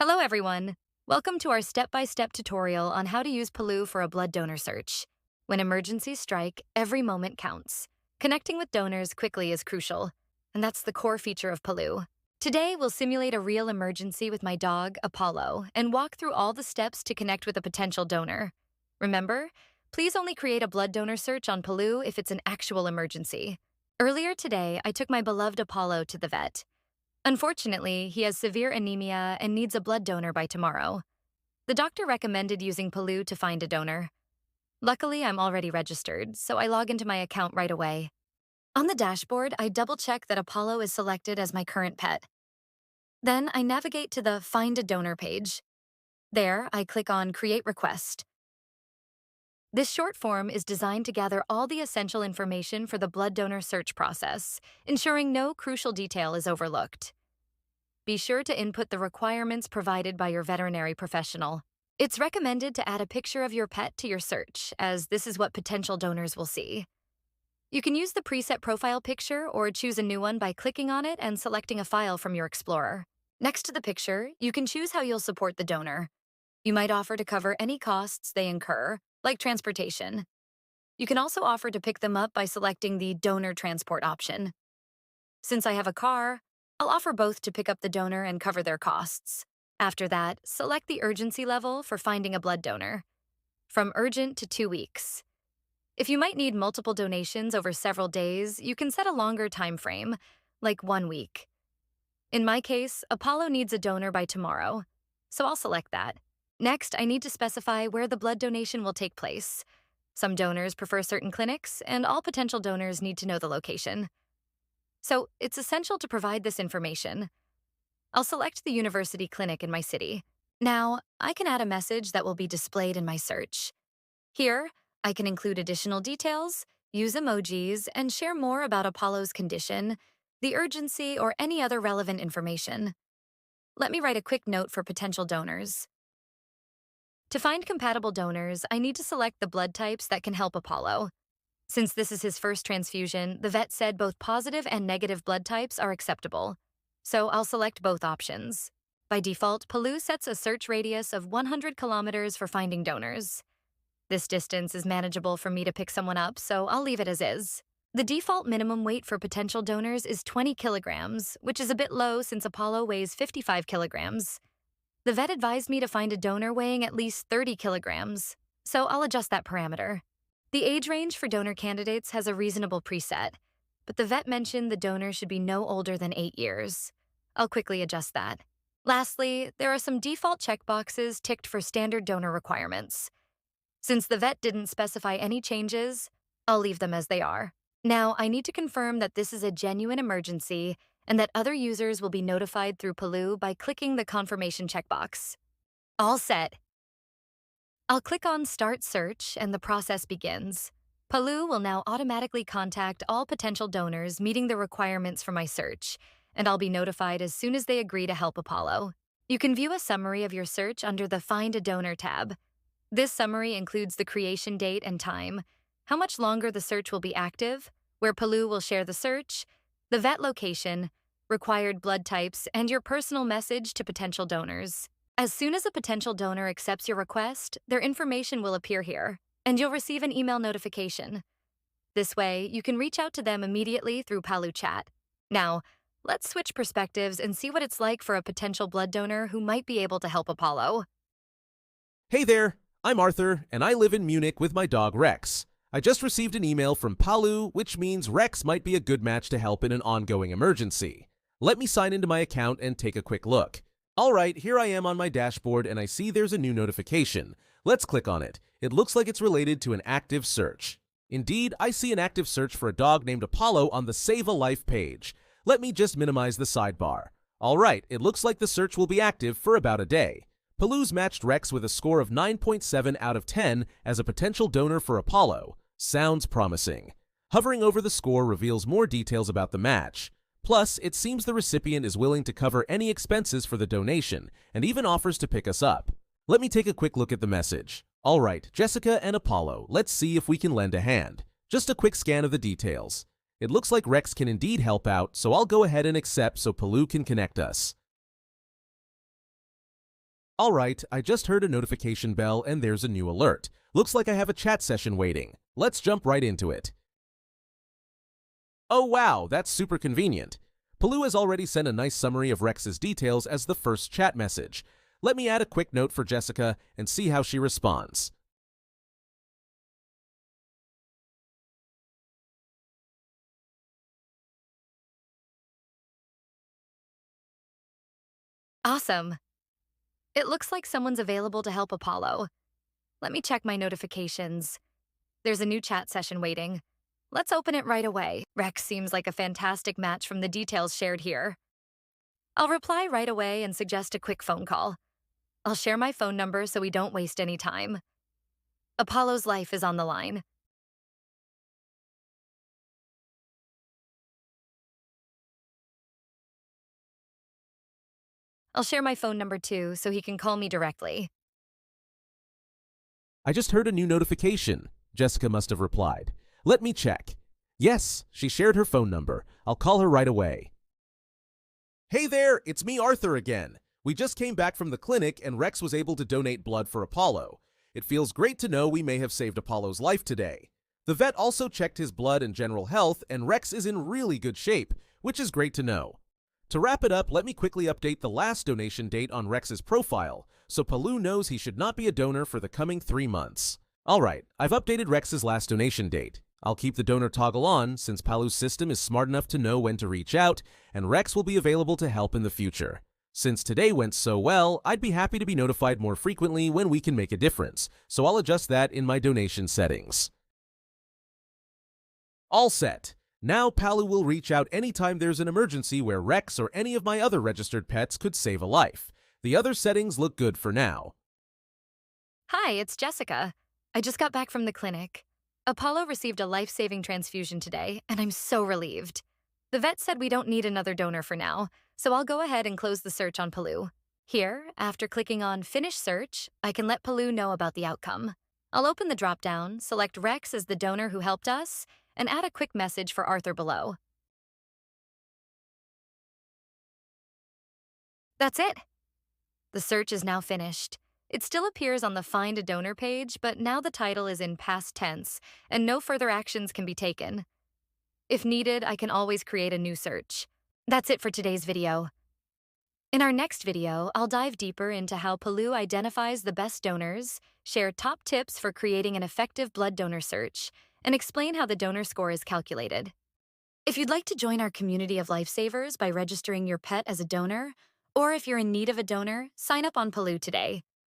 Hello, everyone. Welcome to our step-by-step tutorial on how to use Palou for a blood donor search. When emergencies strike, every moment counts. Connecting with donors quickly is crucial, and that's the core feature of Palou. Today, we'll simulate a real emergency with my dog, Apollo, and walk through all the steps to connect with a potential donor. Remember, please only create a blood donor search on Palou if it's an actual emergency. Earlier today, I took my beloved Apollo to the vet. Unfortunately, he has severe anemia and needs a blood donor by tomorrow. The doctor recommended using Palou to find a donor. Luckily, I'm already registered, so I log into my account right away. On the dashboard, I double-check that Apollo is selected as my current pet. Then I navigate to the Find a Donor page. There, I click on Create Request. This short form is designed to gather all the essential information for the blood donor search process, ensuring no crucial detail is overlooked. Be sure to input the requirements provided by your veterinary professional. It's recommended to add a picture of your pet to your search, as this is what potential donors will see. You can use the preset profile picture or choose a new one by clicking on it and selecting a file from your Explorer. Next to the picture, you can choose how you'll support the donor. You might offer to cover any costs they incur, like transportation. You can also offer to pick them up by selecting the donor transport option. Since I have a car, I'll offer both to pick up the donor and cover their costs. After that, select the urgency level for finding a blood donor, from urgent to 2 weeks. If you might need multiple donations over several days, you can set a longer time frame, like 1 week. In my case, Apollo needs a donor by tomorrow, so I'll select that. Next, I need to specify where the blood donation will take place. Some donors prefer certain clinics, and all potential donors need to know the location. So it's essential to provide this information. I'll select the university clinic in my city. Now, I can add a message that will be displayed in my search. Here, I can include additional details, use emojis, and share more about Apollo's condition, the urgency, or any other relevant information. Let me write a quick note for potential donors. To find compatible donors, I need to select the blood types that can help Apollo. Since this is his first transfusion, the vet said both positive and negative blood types are acceptable. So I'll select both options. By default, Palou sets a search radius of 100 kilometers for finding donors. This distance is manageable for me to pick someone up, so I'll leave it as is. The default minimum weight for potential donors is 20 kilograms, which is a bit low since Apollo weighs 55 kilograms. The vet advised me to find a donor weighing at least 30 kilograms, so I'll adjust that parameter. The age range for donor candidates has a reasonable preset, but the vet mentioned the donor should be no older than 8 years. I'll quickly adjust that. Lastly, there are some default checkboxes ticked for standard donor requirements. Since the vet didn't specify any changes, I'll leave them as they are. Now, I need to confirm that this is a genuine emergency and that other users will be notified through Palou by clicking the confirmation checkbox. All set. I'll click on Start Search and the process begins. Palou will now automatically contact all potential donors meeting the requirements for my search, and I'll be notified as soon as they agree to help Apollo. You can view a summary of your search under the Find a Donor tab. This summary includes the creation date and time, how much longer the search will be active, where Palou will share the search, the vet location, required blood types, and your personal message to potential donors. As soon as a potential donor accepts your request, their information will appear here, and you'll receive an email notification. This way, you can reach out to them immediately through Palou chat. Now, let's switch perspectives and see what it's like for a potential blood donor who might be able to help Apollo. Hey there, I'm Arthur, and I live in Munich with my dog Rex. I just received an email from Palou, which means Rex might be a good match to help in an ongoing emergency. Let me sign into my account and take a quick look. Alright, here I am on my dashboard and I see there's a new notification. Let's click on it. It looks like it's related to an active search. Indeed, I see an active search for a dog named Apollo on the Save a Life page. Let me just minimize the sidebar. Alright, it looks like the search will be active for about a day. Palou's matched Rex with a score of 9.7 out of 10 as a potential donor for Apollo. Sounds promising. Hovering over the score reveals more details about the match. Plus, it seems the recipient is willing to cover any expenses for the donation and even offers to pick us up. Let me take a quick look at the message. Alright, Jessica and Apollo, let's see if we can lend a hand. Just a quick scan of the details. It looks like Rex can indeed help out, so I'll go ahead and accept so Palou can connect us. Alright, I just heard a notification bell and there's a new alert. Looks like I have a chat session waiting. Let's jump right into it. Oh wow, that's super convenient. Palou has already sent a nice summary of Rex's details as the first chat message. Let me add a quick note for Jessica and see how she responds. Awesome. It looks like someone's available to help Apollo. Let me check my notifications. There's a new chat session waiting. Let's open it right away. Rex seems like a fantastic match from the details shared here. I'll reply right away and suggest a quick phone call. I'll share my phone number so we don't waste any time. Apollo's life is on the line. I'll share my phone number too so he can call me directly. I just heard a new notification, Jessica must have replied. Let me check. Yes, she shared her phone number. I'll call her right away. Hey there, it's me, Arthur, again. We just came back from the clinic and Rex was able to donate blood for Apollo. It feels great to know we may have saved Apollo's life today. The vet also checked his blood and general health, and Rex is in really good shape, which is great to know. To wrap it up, let me quickly update the last donation date on Rex's profile, so Palou knows he should not be a donor for the coming 3 months. Alright, I've updated Rex's last donation date. I'll keep the donor toggle on since Palou's system is smart enough to know when to reach out, and Rex will be available to help in the future. Since today went so well, I'd be happy to be notified more frequently when we can make a difference, so I'll adjust that in my donation settings. All set. Now Palou will reach out anytime there's an emergency where Rex or any of my other registered pets could save a life. The other settings look good for now. Hi, it's Jessica. I just got back from the clinic. Apollo received a life-saving transfusion today, and I'm so relieved. The vet said we don't need another donor for now, so I'll go ahead and close the search on Palou. Here, after clicking on Finish Search, I can let Palou know about the outcome. I'll open the drop-down, select Rex as the donor who helped us, and add a quick message for Arthur below. That's it. The search is now finished. It still appears on the Find a Donor page, but now the title is in past tense, and no further actions can be taken. If needed, I can always create a new search. That's it for today's video. In our next video, I'll dive deeper into how Palou identifies the best donors, share top tips for creating an effective blood donor search, and explain how the donor score is calculated. If you'd like to join our community of lifesavers by registering your pet as a donor, or if you're in need of a donor, sign up on Palou today.